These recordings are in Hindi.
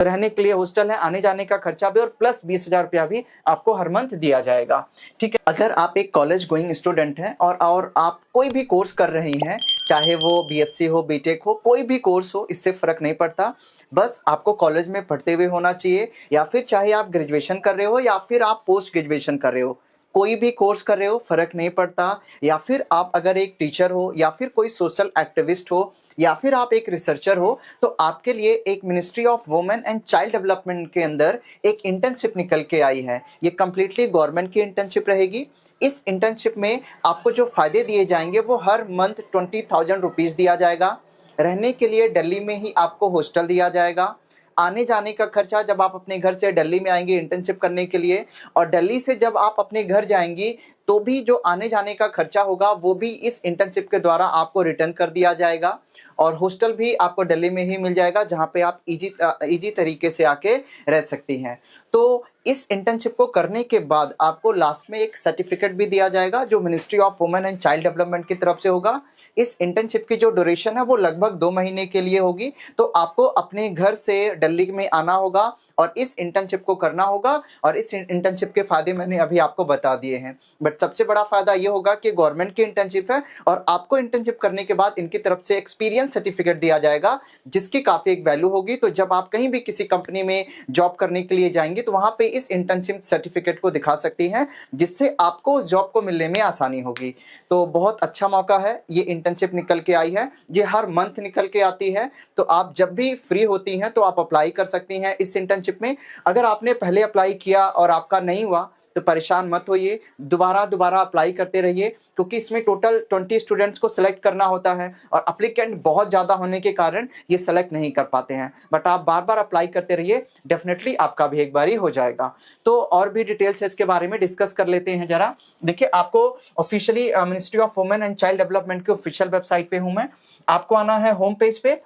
रहने के लिए हॉस्टल है, आने जाने का खर्चा भी और प्लस 20,000 रुपया भी आपको हर मंथ दिया जाएगा। ठीक है, अगर आप एक कॉलेज गोइंग स्टूडेंट हैं और आप कोई भी कोर्स कर रही हैं, चाहे वो बीएससी हो, बीटेक हो, कोई भी कोर्स हो, इससे फर्क नहीं पड़ता। बस आपको कॉलेज में पढ़ते हुए होना चाहिए, या फिर चाहे आप ग्रेजुएशन कर रहे हो या फिर आप पोस्ट ग्रेजुएशन कर रहे हो, कोई भी कोर्स कर रहे हो फर्क नहीं पड़ता। या फिर आप अगर एक टीचर हो या फिर कोई सोशल एक्टिविस्ट हो या फिर आप एक रिसर्चर हो, तो आपके लिए एक ministry of women and child development के अंदर एक इंटर्नशिप निकल के आई है। ये कंप्लीटली गवर्नमेंट की इंटर्नशिप रहेगी। इस इंटर्नशिप में आपको जो फायदे दिए जाएंगे वो हर मंथ 20,000 रुपीज़ दिया जाएगा। रहने के लिए दिल्ली में ही आपको हॉस्टल दिया जाएगा। आने जाने का खर्चा जब आप अपने घर से दिल्ली में आएंगे इंटर्नशिप करने के लिए, और दिल्ली से जब आप अपने घर जाएंगी तो भी जो आने जाने का खर्चा होगा वो भी इस इंटर्नशिप के द्वारा आपको रिटर्न कर दिया जाएगा। और हॉस्टल भी आपको दिल्ली में ही मिल जाएगा, जहाँ पे आप इजी तरीके से आके रह सकती हैं। तो इस इंटर्नशिप को करने के बाद आपको लास्ट में एक सर्टिफिकेट भी दिया जाएगा जो ministry of women and child development की तरफ से होगा। इस इंटर्नशिप की जो ड्यूरेशन है वो लगभग 2 महीने के लिए होगी। तो आपको अपने घर से दिल्ली में आना होगा और इस इंटर्नशिप को करना होगा, और इस इंटर्नशिप के फायदे मैंने अभी आपको बता दिए हैं। बट सबसे बड़ा फायदा ये होगा कि गवर्नमेंट की इंटर्नशिप है और आपको इंटर्नशिप करने के बाद इनकी तरफ से एक्सपीरियंस सर्टिफिकेट दिया जाएगा, जिसकी काफ़ी एक वैल्यू होगी। तो जब आप कहीं भी किसी कंपनी में जॉब करने के लिए जाएंगे तो वहाँ पे इस इंटर्नशिप सर्टिफिकेट को दिखा सकती हैं, जिससे आपको उस जॉब को मिलने में आसानी होगी। तो बहुत अच्छा मौका है, ये इंटर्नशिप निकल के आई है, ये हर मंथ निकल के आती है। तो आप जब भी फ्री होती हैं तो आप अप्लाई कर सकती हैं इस इंटर्नशिप में। अगर आपने पहले अप्लाई किया और आपका नहीं हुआ तो परेशान मत होइए, दोबारा अप्लाई करते रहिए, क्योंकि इसमें टोटल 20 स्टूडेंट्स को सिलेक्ट करना होता है और अप्लीकेंट बहुत ज़्यादा होने के कारण ये सिलेक्ट नहीं कर पाते हैं। बट आप बार अप्लाई करते रहिए, डेफिनेटली आपका भी एक बारी हो जाएगा। तो और भी डिटेल्स इसके बारे में डिस्कस कर लेते हैं जरा। देखिए, आपको officially ministry of women and child development के ऑफिशियल वेबसाइट पे हूँ मैं। आपको आना है होम पेज पे।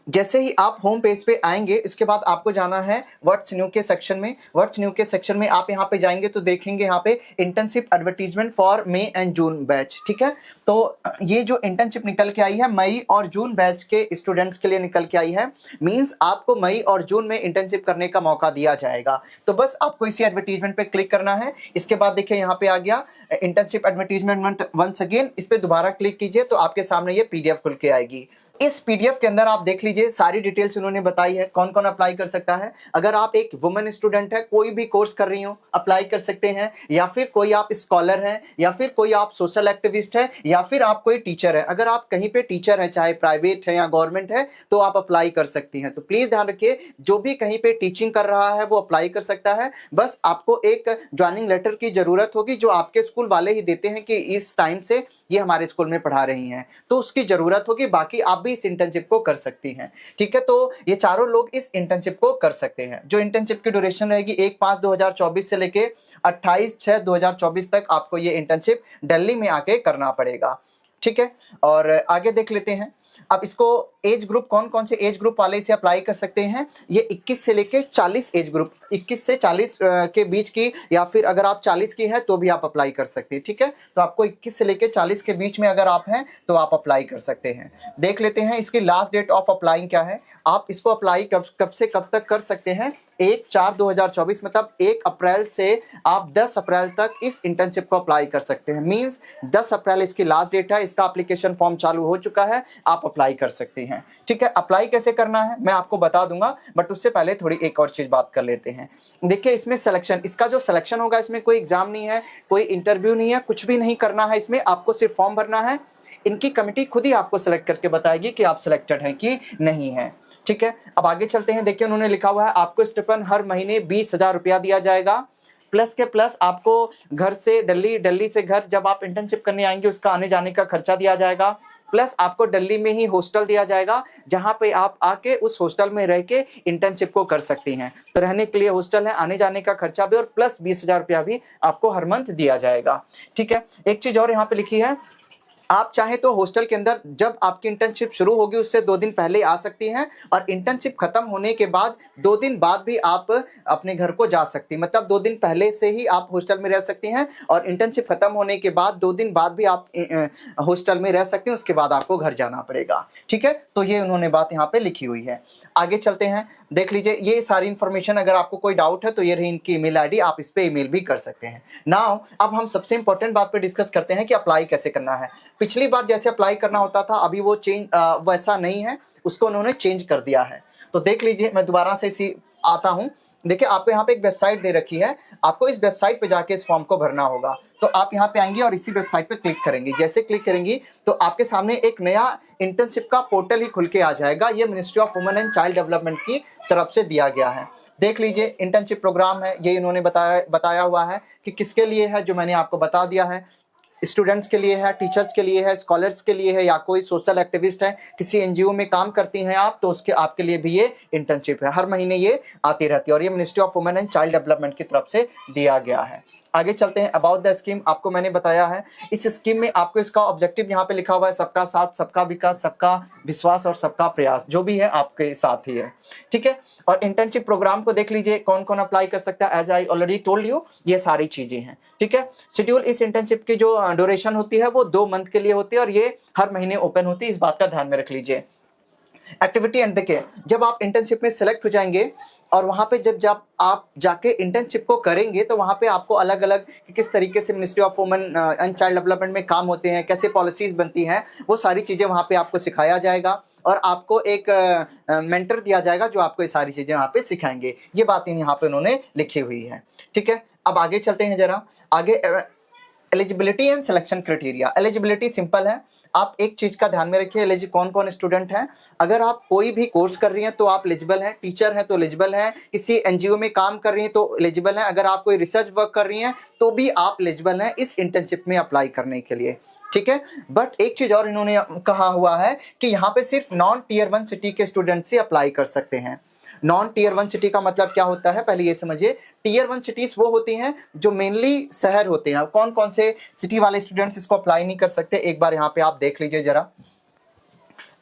जैसे ही आप होम पेज पे आएंगे, इसके बाद आपको जाना है व्हाट्स न्यू के सेक्शन में। व्हाट्स न्यू के सेक्शन में आप यहाँ पे जाएंगे तो देखेंगे यहाँ पे internship advertisement for May and June batch. ठीक है, तो ये जो इंटर्नशिप निकल के आई है मई और जून बैच के स्टूडेंट्स के लिए निकल के आई है। मीन्स आपको मई और जून में इंटर्नशिप करने का मौका दिया जाएगा। तो बस आपको इसी एडवर्टीजमेंट पे क्लिक करना है। इसके बाद देखिए यहाँ पे आ गया इंटर्नशिप एडवर्टीजमेंट वंस अगेन, इस पे दोबारा क्लिक कीजिए तो आपके सामने ये पीडीएफ खुल के आएगी। इस पीडीएफ के अंदर आप देख लीजिए सारी डिटेल्स उन्होंने बताई है, कौन कौन अप्लाई कर सकता है। अगर आप एक वुमेन स्टूडेंट है, कोई भी कोर्स कर रही हो, अप्लाई कर सकते हैं, या फिर कोई आप स्कॉलर हैं, या फिर कोई आप सोशल एक्टिविस्ट है, या फिर आप कोई टीचर है। अगर आप कहीं पे टीचर है, चाहे प्राइवेट है या गवर्नमेंट है, तो आप अप्लाई कर सकती हैं। तो प्लीज ध्यान रखिए, जो भी कहीं पे टीचिंग कर रहा है वो अप्लाई कर सकता है। बस आपको एक ज्वाइनिंग लेटर की जरूरत होगी, जो आपके स्कूल वाले ही देते हैं कि इस टाइम से ये हमारे स्कूल में पढ़ा रही हैं, तो उसकी जरूरत होगी। बाकी आप भी इस इंटर्नशिप को कर सकती हैं। ठीक है, तो ये चारों लोग इस इंटर्नशिप को कर सकते हैं। जो इंटर्नशिप की ड्यूरेशन रहेगी 1/5/2024 से लेके 28/6/2024 तक आपको ये इंटर्नशिप दिल्ली में आके करना पड़ेगा। ठीक है, और आगे देख लेते हैं। अब इसको एज ग्रुप, कौन कौन से एज ग्रुप वाले इसे अप्लाई कर सकते हैं। ये 21 से लेके 40 एज ग्रुप, 21 से 40 के बीच की, या फिर अगर आप 40 की है तो भी आप अप्लाई कर सकते हैं। ठीक है, तो आपको 21 से लेके 40 के बीच में अगर आप हैं तो आप अप्लाई कर सकते हैं। देख लेते हैं इसकी लास्ट डेट ऑफ अप्लाइंग क्या है। आप इसको अप्लाई कब से कब तक कर सकते हैं। 1/4/2024, मतलब 1 अप्रैल से आप 10 अप्रैल तक इस इंटर्नशिप को अप्लाई कर सकते हैं। मींस 10 अप्रैल इसकी लास्ट डेट है। इसका एप्लीकेशन फॉर्म चालू हो चुका है, आप अप्लाई कर सकते हैं। ठीक है, अप्लाई कैसे करना है मैं आपको बता दूंगा, बट उससे पहले थोड़ी एक और चीज बात कर लेते हैं। देखिए, इसमें सिलेक्शन, इसका जो सिलेक्शन होगा, इसमें कोई एग्जाम नहीं है, कोई इंटरव्यू नहीं है, कुछ भी नहीं करना है। इसमें आपको सिर्फ फॉर्म भरना है। इनकी कमिटी खुद ही आपको सिलेक्ट करके बताएगी कि आप सिलेक्टेड हैं कि नहीं है। ठीक है, अब आगे चलते हैं। देखिए, उन्होंने लिखा हुआ है आपको स्टिपेंड हर महीने 20,000 रुपया दिया जाएगा, प्लस के प्लस आपको घर से दिल्ली से घर जब आप इंटर्नशिप करने आएंगे उसका आने जाने का खर्चा दिया जाएगा, प्लस आपको दिल्ली में ही हॉस्टल दिया जाएगा, जहां पे आप आके उस हॉस्टल में रह के इंटर्नशिप को कर सकती हैं। तो रहने के लिए हॉस्टल है, आने जाने का खर्चा भी, और प्लस 20,000 रुपया भी आपको हर मंथ दिया जाएगा। ठीक है, एक चीज और यहाँ पे लिखी है, आप चाहे तो हॉस्टल के अंदर जब आपकी इंटर्नशिप शुरू होगी उससे 2 दिन पहले आ सकती हैं, और इंटर्नशिप खत्म होने के बाद 2 दिन बाद भी आप अपने घर को जा सकती हैं। मतलब 2 दिन पहले से ही आप हॉस्टल में रह सकती हैं, और इंटर्नशिप खत्म होने के बाद 2 दिन बाद भी आप हॉस्टल में रह सकते हैं, उसके बाद आपको घर जाना पड़ेगा। ठीक है, तो ये उन्होंने बात यहाँ पे लिखी हुई है। आगे चलते हैं, देख लीजिए ये सारी इन्फॉर्मेशन। अगर आपको कोई डाउट है तो ये रही इनकी ईमेल आईडी, आप इस पे ईमेल भी कर सकते हैं। नाउ अब हम सबसे इंपॉर्टेंट बात पे डिस्कस करते हैं कि अप्लाई कैसे करना है। पिछली बार जैसे अप्लाई करना होता था अभी वो चेंज वैसा नहीं है, उसको उन्होंने चेंज कर दिया है। तो देख लीजिए मैं दोबारा से इसी आता हूँ। देखिए आपको यहाँ पे एक वेबसाइट दे रखी है, आपको इस वेबसाइट पे जाके इस फॉर्म को भरना होगा। तो आप यहाँ पे आएंगे और इसी वेबसाइट पे क्लिक करेंगे। जैसे क्लिक करेंगी तो आपके सामने एक नया इंटर्नशिप का पोर्टल ही खुल के आ जाएगा। ये ministry of women and child development की तरफ से दिया गया है। देख लीजिए इंटर्नशिप प्रोग्राम है, ये इन्होंने बताया हुआ है कि किसके लिए है, जो मैंने आपको बता दिया है। स्टूडेंट्स के लिए है, टीचर्स के लिए है, स्कॉलर्स के लिए है, या कोई सोशल एक्टिविस्ट है, किसी एनजीओ में काम करती हैं आप, तो उसके आपके लिए भी ये इंटर्नशिप है। हर महीने ये आती रहती है और ये ministry of women and child development की तरफ से दिया गया है। आगे चलते हैं। अबाउट द स्कीम आपको मैंने बताया है। इस स्कीम में आपको इसका ऑब्जेक्टिव यहाँ पे लिखा हुआ है, सबका साथ, सबका विकास, सबका विश्वास और सबका प्रयास। जो भी है आपके साथ ही है, ठीक है। और इंटर्नशिप प्रोग्राम को देख लीजिए कौन कौन अप्लाई कर सकता है। As I already told you, ये सारी चीजें हैं, ठीक है। शेड्यूल, इस इंटर्नशिप की जो ड्यूरेशन होती है वो 2 मंथ के लिए होती है और ये हर महीने ओपन होती है, इस बात का ध्यान में रख लीजिए। एक्टिविटी एंड देखिए, जब आप इंटर्नशिप में सिलेक्ट हो जाएंगे और वहां पे जब आप जाके इंटर्नशिप को करेंगे तो वहां पे आपको अलग अलग किस तरीके से ministry of women and child development में काम होते हैं, कैसे पॉलिसीज बनती हैं, वो सारी चीजें वहां पे आपको सिखाया जाएगा और आपको एक मेंटर दिया जाएगा जो आपको ये सारी चीजें वहां पे सिखाएंगे। ये बातें यहाँ पे उन्होंने लिखी हुई है, ठीक है। अब आगे चलते हैं जरा आगे। Eligibility and selection criteria. Eligibility simple है, आप एक चीज का ध्यान में रखिए, कौन कौन स्टूडेंट हैं। अगर आप कोई भी कोर्स कर रही हैं तो आप एलिजिबल हैं, टीचर हैं तो एलिजिबल हैं, किसी एनजीओ में काम कर रही हैं तो एलिजिबल हैं, अगर आप कोई रिसर्च वर्क कर रही हैं तो भी आप एलिजिबल हैं इस इंटर्नशिप में अप्लाई करने के लिए, ठीक है। बट एक चीज और इन्होंने कहा हुआ है कि यहाँ पे सिर्फ नॉन टीयर 1 सिटी के स्टूडेंट से अप्लाई कर सकते हैं। नॉन टीयर 1 सिटी का मतलब क्या होता है, पहले ये समझिए। टीयर 1 सिटीज वो होती हैं जो मेनली शहर होते हैं। कौन कौन से सिटी वाले स्टूडेंट्स इसको अप्लाई नहीं कर सकते, एक बार यहाँ पे आप देख लीजिए जरा।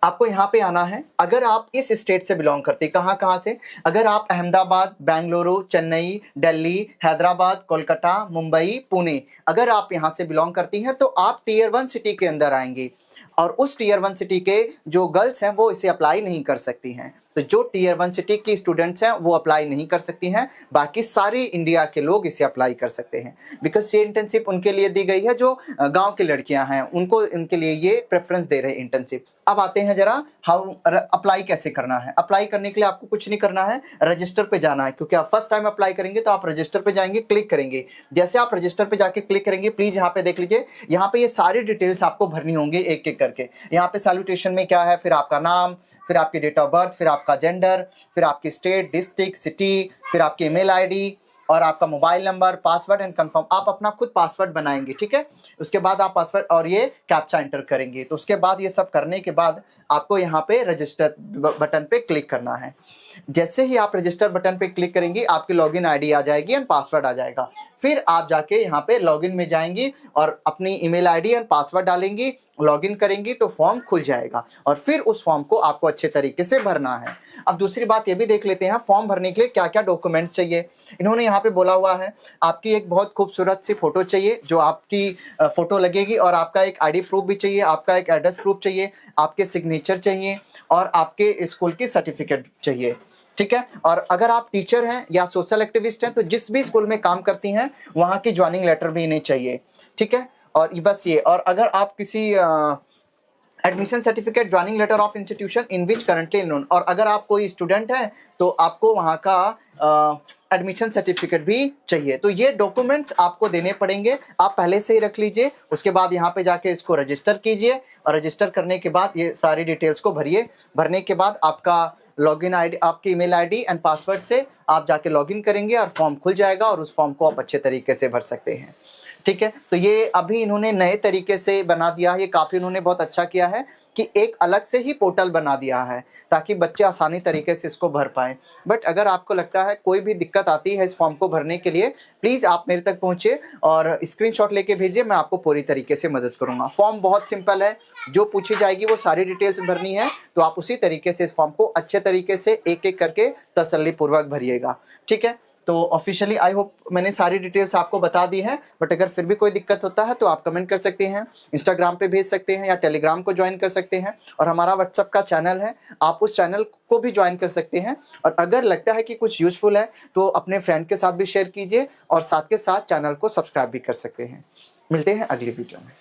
आपको यहाँ पे आना है, अगर आप इस स्टेट से बिलोंग करते हैं, कहाँ से, अगर आप अहमदाबाद, बेंगलुरु, चेन्नई, दिल्ली, हैदराबाद, कोलकाता, मुंबई, पुणे, अगर आप यहाँ से बिलोंग करती हैं तो आप टीयर 1 सिटी के अंदर आएंगी। और उस टीयर 1 सिटी के जो गर्ल्स हैं वो इसे अप्लाई नहीं कर सकती हैं। तो जो टीयर 1 सिटी की स्टूडेंट्स हैं वो अप्लाई नहीं कर सकती हैं, बाकी सारी इंडिया के लोग इसे अप्लाई कर सकते हैं। बिकॉज ये इंटर्नशिप उनके लिए दी गई है जो गांव की लड़कियां हैं, उनको उनके लिए ये प्रेफरेंस दे रहे हैं इंटर्नशिप। अब आते हैं जरा हाउ अप्लाई कैसे करना है। अप्लाई करने के लिए आपको कुछ नहीं करना है, रजिस्टर पे जाना है, क्योंकि आप फर्स्ट टाइम अप्लाई करेंगे तो आप रजिस्टर पे जाएंगे, क्लिक करेंगे। जैसे आप रजिस्टर पे जाके क्लिक करेंगे, प्लीज यहाँ पे देख लीजिए, यहाँ पे ये सारी डिटेल्स आपको भरनी होंगी एक एक करके। यहाँ पे सैल्यूटेशन में क्या है, फिर आपका नाम, फिर आपकी डेट ऑफ बर्थ, फिर आपका जेंडर, फिर आपकी स्टेट, डिस्ट्रिक्ट, सिटी, फिर आपकी ईमेल आईडी और आपका mobile number, password and confirm. आप अपना खुद पासवर्ड बनाएंगे, ठीक है। उसके बाद आप पासवर्ड और ये कैप्चा एंटर करेंगे। तो उसके बाद ये सब करने के बाद आपको यहाँ पे रजिस्टर बटन पे क्लिक करना है। जैसे ही आप रजिस्टर बटन पे क्लिक करेंगी आपकी लॉगिन आईडी आ जाएगी एंड पासवर्ड आ जाएगा। फिर आप जाके यहाँ पे लॉगिन में जाएंगी और अपनी ईमेल आईडी एंड पासवर्ड डालेंगी, लॉगिन करेंगी तो फॉर्म खुल जाएगा और फिर उस फॉर्म को आपको अच्छे तरीके से भरना है। अब दूसरी बात ये भी देख लेते हैं, फॉर्म भरने के लिए क्या क्या डॉक्यूमेंट्स चाहिए। इन्होंने यहाँ पे बोला हुआ है आपकी एक बहुत खूबसूरत सी फोटो चाहिए, जो आपकी फोटो लगेगी, और आपका एक आईडी प्रूफ भी चाहिए, आपका एक एड्रेस प्रूफ चाहिए, आपके सिग्नेचर चाहिए और आपके स्कूल की सर्टिफिकेट चाहिए, ठीक है। और अगर आप टीचर हैं या सोशल एक्टिविस्ट हैं तो जिस भी स्कूल में काम करती हैं वहां की ज्वाइनिंग लेटर भी इन्हें चाहिए, ठीक है। और बस ये, और अगर आप किसी admission certificate, joining letter of institution in which currently enrolled, और अगर आप कोई स्टूडेंट है तो आपको वहाँ का एडमिशन सर्टिफिकेट भी चाहिए। तो ये डॉक्यूमेंट्स आपको देने पड़ेंगे, आप पहले से ही रख लीजिए। उसके बाद यहाँ पे जाके इसको रजिस्टर कीजिए और रजिस्टर करने के बाद ये सारी डिटेल्स को भरिए। भरने के बाद आपका लॉगिन आईडी, आपकी ईमेल आईडी एंड पासवर्ड से आप जाके लॉगिन करेंगे और फॉर्म खुल जाएगा और उस फॉर्म को आप अच्छे तरीके से भर सकते हैं, ठीक है। तो ये अभी इन्होंने नए तरीके से बना दिया है, ये काफ़ी इन्होंने बहुत अच्छा किया है कि एक अलग से ही पोर्टल बना दिया है ताकि बच्चे आसानी तरीके से इसको भर पाएँ। बट अगर आपको लगता है कोई भी दिक्कत आती है इस फॉर्म को भरने के लिए, प्लीज़ आप मेरे तक पहुँचे और स्क्रीनशॉट लेके भेजिए, मैं आपको पूरी तरीके से मदद करूँगा। फॉर्म बहुत सिंपल है, जो पूछी जाएगी वो सारी डिटेल्स भरनी है, तो आप उसी तरीके से इस फॉर्म को अच्छे तरीके से एक एक करके तसल्ली पूर्वक भरिएगा, ठीक है। तो ऑफिशियली आई होप मैंने सारी डिटेल्स आपको बता दी है, बट अगर फिर भी कोई दिक्कत होता है तो आप कमेंट कर सकते हैं, इंस्टाग्राम पे भेज सकते हैं या टेलीग्राम को ज्वाइन कर सकते हैं, और हमारा व्हाट्सअप का चैनल है, आप उस चैनल को भी ज्वाइन कर सकते हैं। और अगर लगता है कि कुछ यूजफुल है तो अपने फ्रेंड के साथ भी शेयर कीजिए, और साथ के साथ चैनल को सब्सक्राइब भी कर सकते हैं। मिलते हैं अगली वीडियो में।